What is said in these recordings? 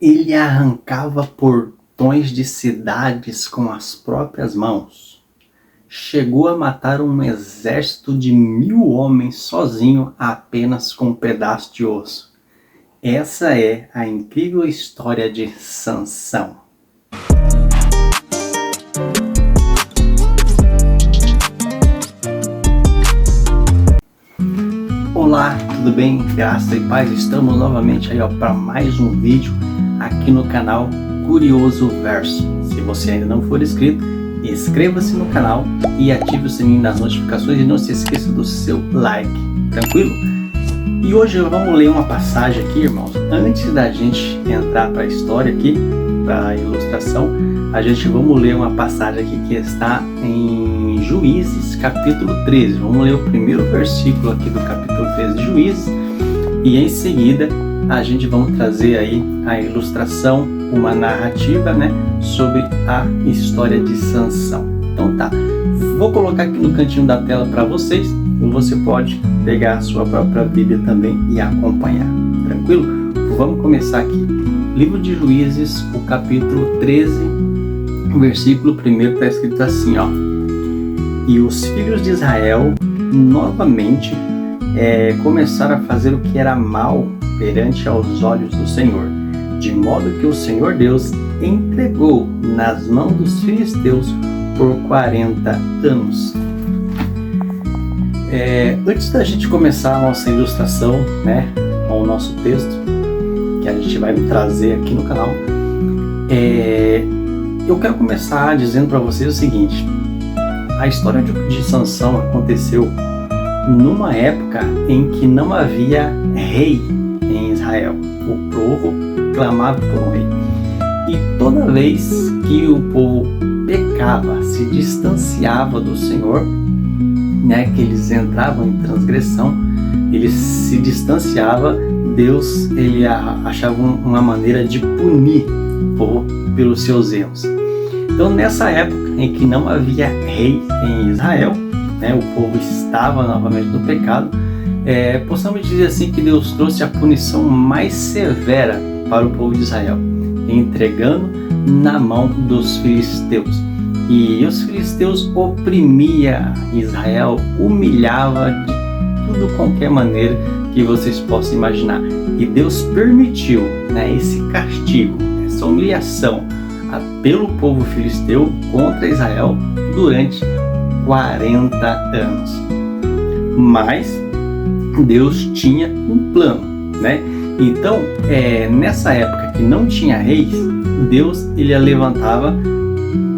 Ele arrancava portões de cidades com as próprias mãos. Chegou a matar um exército de 1000 homens sozinho apenas com um pedaço de osso. Essa é a incrível história de Sansão. Olá, tudo bem? Graça e paz. Estamos novamente aí para mais um vídeo aqui no canal Curioso Verso. Se você ainda não for inscrito, inscreva-se no canal e ative o sininho das notificações e não se esqueça do seu like, tranquilo? E hoje vamos ler uma passagem aqui, irmãos. Antes da gente entrar para a história aqui, para a ilustração, vamos ler uma passagem aqui que está em Juízes, capítulo 13. Vamos ler o primeiro versículo aqui do capítulo 13 de Juízes e em seguida a gente vamos trazer aí a ilustração, uma narrativa, né, sobre a história de Sansão. Então tá, vou colocar aqui no cantinho da tela para vocês e você pode pegar a sua própria Bíblia também e acompanhar, tranquilo? Vamos começar aqui. Livro de Juízes, o capítulo 13, versículo 1 está escrito assim, ó. E os filhos de Israel novamente começaram a fazer o que era mal perante aos olhos do Senhor, de modo que o Senhor Deus entregou nas mãos dos filisteus por 40 anos. Antes da gente começar a nossa ilustração, né, ao nosso texto, que a gente vai trazer aqui no canal, eu quero começar dizendo para vocês o seguinte: a história de Sansão aconteceu numa época em que não havia rei em Israel. O povo clamava por um rei. E toda vez que o povo pecava, se distanciava do Senhor, né, que eles entravam em transgressão, eles se distanciavam, Deus ele achava uma maneira de punir o povo pelos seus erros. Então, nessa época em que não havia rei em Israel, né, o povo estava novamente no pecado, possamos dizer assim que Deus trouxe a punição mais severa para o povo de Israel, entregando na mão dos filisteus. E os filisteus oprimiam Israel, humilhava de tudo qualquer maneira que vocês possam imaginar. E Deus permitiu, né, esse castigo, essa humilhação pelo povo filisteu contra Israel durante 40 anos. Mas Deus tinha um plano, né? Então, nessa época que não tinha reis, Deus ele levantava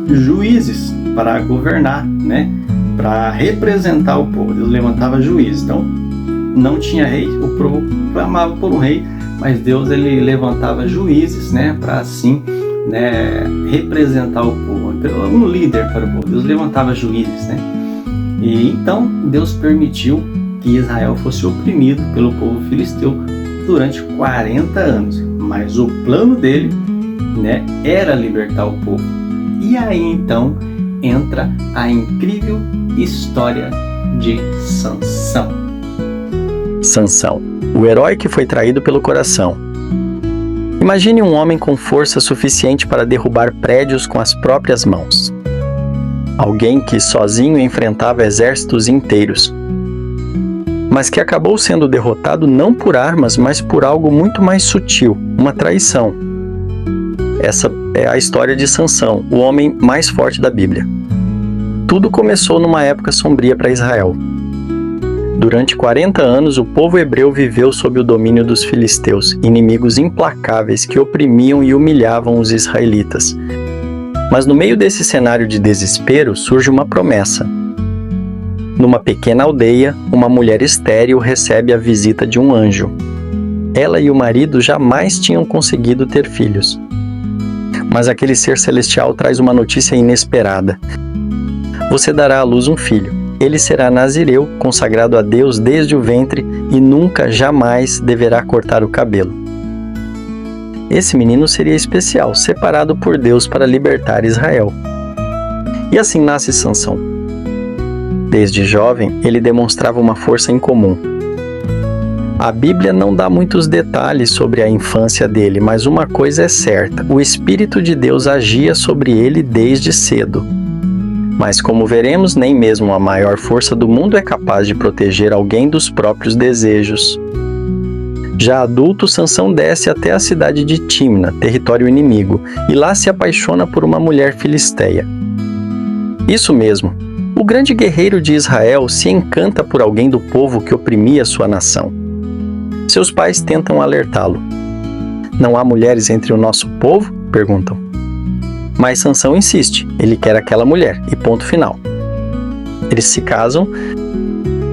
juízes para governar, né? Para representar o povo. Deus levantava juízes. Então, não tinha rei, o povo clamava por um rei, mas Deus ele levantava juízes, né? Para assim, né, representar o povo, um líder para o povo. Deus levantava juízes, né? E então Deus permitiu que Israel fosse oprimido pelo povo filisteu durante 40 anos, mas o plano dele, né, era libertar o povo. E aí então entra a incrível história de Sansão. Sansão, o herói que foi traído pelo coração. Imagine um homem com força suficiente para derrubar prédios com as próprias mãos. Alguém que sozinho enfrentava exércitos inteiros, mas que acabou sendo derrotado não por armas, mas por algo muito mais sutil, uma traição. Essa é a história de Sansão, o homem mais forte da Bíblia. Tudo começou numa época sombria para Israel. Durante 40 anos, o povo hebreu viveu sob o domínio dos filisteus, inimigos implacáveis que oprimiam e humilhavam os israelitas. Mas no meio desse cenário de desespero surge uma promessa. Numa pequena aldeia, uma mulher estéril recebe a visita de um anjo. Ela e o marido jamais tinham conseguido ter filhos. Mas aquele ser celestial traz uma notícia inesperada. Você dará à luz um filho. Ele será nazireu, consagrado a Deus desde o ventre e nunca, jamais deverá cortar o cabelo. Esse menino seria especial, separado por Deus para libertar Israel. E assim nasce Sansão. Desde jovem, ele demonstrava uma força incomum. A Bíblia não dá muitos detalhes sobre a infância dele, mas uma coisa é certa: o Espírito de Deus agia sobre ele desde cedo. Mas como veremos, nem mesmo a maior força do mundo é capaz de proteger alguém dos próprios desejos. Já adulto, Sansão desce até a cidade de Tímna, território inimigo, e lá se apaixona por uma mulher filisteia. Isso mesmo, o grande guerreiro de Israel se encanta por alguém do povo que oprimia sua nação. Seus pais tentam alertá-lo. Não há mulheres entre o nosso povo? Perguntam. Mas Sansão insiste, ele quer aquela mulher, e ponto final. Eles se casam,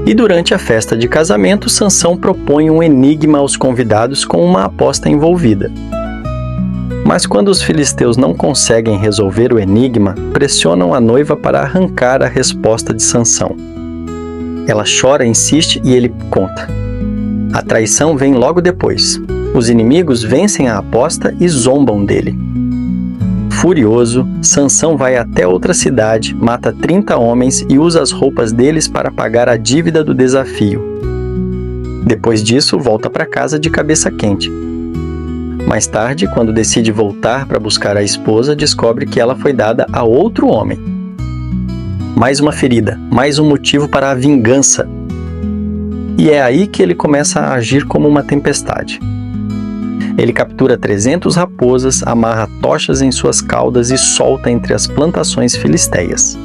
e durante a festa de casamento, Sansão propõe um enigma aos convidados com uma aposta envolvida. Mas quando os filisteus não conseguem resolver o enigma, pressionam a noiva para arrancar a resposta de Sansão. Ela chora, insiste e ele conta. A traição vem logo depois. Os inimigos vencem a aposta e zombam dele. Furioso, Sansão vai até outra cidade, mata 30 homens e usa as roupas deles para pagar a dívida do desafio. Depois disso, volta para casa de cabeça quente. Mais tarde, quando decide voltar para buscar a esposa, descobre que ela foi dada a outro homem. Mais uma ferida, mais um motivo para a vingança. E é aí que ele começa a agir como uma tempestade. Ele captura 300 raposas, amarra tochas em suas caudas e solta entre as plantações filisteias.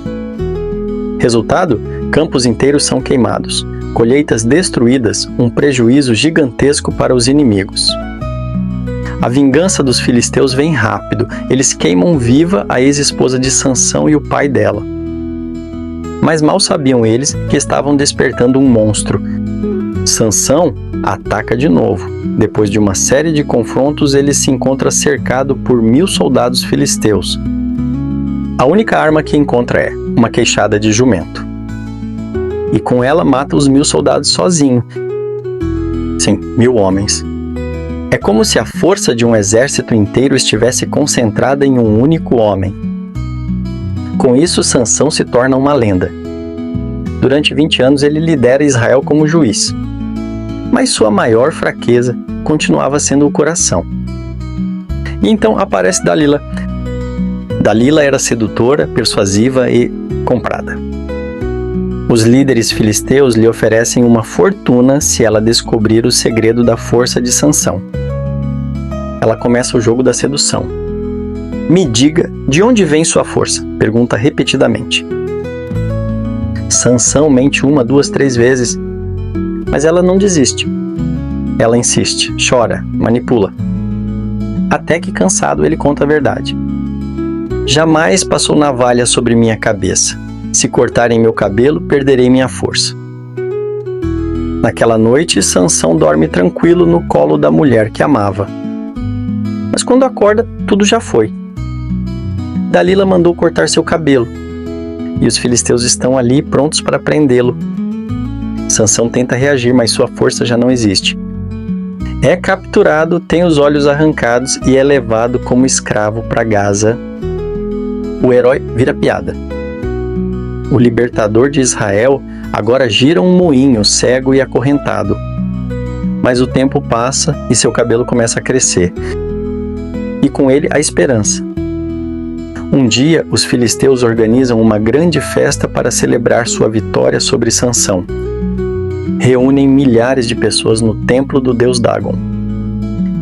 Resultado? Campos inteiros são queimados, colheitas destruídas, um prejuízo gigantesco para os inimigos. A vingança dos filisteus vem rápido, eles queimam viva a ex-esposa de Sansão e o pai dela. Mas mal sabiam eles que estavam despertando um monstro. Sansão ataca de novo. Depois de uma série de confrontos, ele se encontra cercado por 1000 soldados filisteus. A única arma que encontra é uma queixada de jumento. E com ela mata os 1000 soldados sozinho. Sim, 1000 homens. É como se a força de um exército inteiro estivesse concentrada em um único homem. Com isso, Sansão se torna uma lenda. Durante 20 anos ele lidera Israel como juiz. Mas sua maior fraqueza continuava sendo o coração. E então aparece Dalila. Dalila era sedutora, persuasiva e comprada. Os líderes filisteus lhe oferecem uma fortuna se ela descobrir o segredo da força de Sansão. Ela começa o jogo da sedução. Me diga, de onde vem sua força? Pergunta repetidamente. Sansão mente 1, 2, 3 vezes. Mas ela não desiste. Ela insiste, chora, manipula. Até que, cansado, ele conta a verdade. Jamais passou navalha sobre minha cabeça. Se cortarem meu cabelo, perderei minha força. Naquela noite, Sansão dorme tranquilo no colo da mulher que amava. Mas quando acorda, tudo já foi. Dalila mandou cortar seu cabelo. E os filisteus estão ali prontos para prendê-lo. Sansão tenta reagir, mas sua força já não existe. É capturado, tem os olhos arrancados e é levado como escravo para Gaza. O herói vira piada. O libertador de Israel agora gira um moinho cego e acorrentado. Mas o tempo passa e seu cabelo começa a crescer. E com ele a esperança. Um dia, os filisteus organizam uma grande festa para celebrar sua vitória sobre Sansão. Reúnem milhares de pessoas no templo do deus Dagon.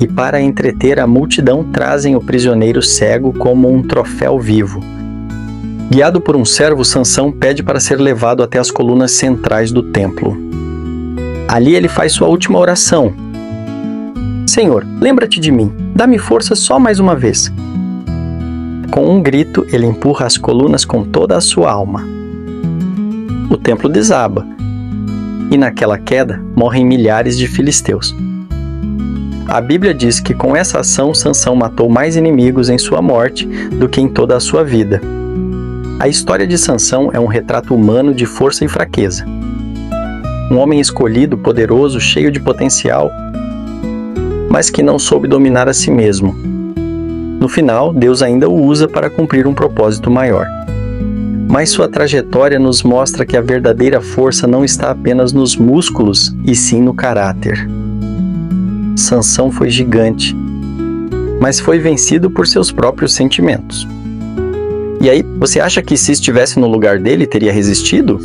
E para entreter a multidão, trazem o prisioneiro cego como um troféu vivo. Guiado por um servo, Sansão pede para ser levado até as colunas centrais do templo. Ali ele faz sua última oração. Senhor, lembra-te de mim, dá-me força só mais uma vez. Com um grito, ele empurra as colunas com toda a sua alma. O templo desaba. E naquela queda, morrem milhares de filisteus. A Bíblia diz que com essa ação, Sansão matou mais inimigos em sua morte do que em toda a sua vida. A história de Sansão é um retrato humano de força e fraqueza. Um homem escolhido, poderoso, cheio de potencial, mas que não soube dominar a si mesmo. No final, Deus ainda o usa para cumprir um propósito maior. Mas sua trajetória nos mostra que a verdadeira força não está apenas nos músculos, e sim no caráter. de Sansão foi gigante, mas foi vencido por seus próprios sentimentos. E aí, você acha que se estivesse no lugar dele, teria resistido?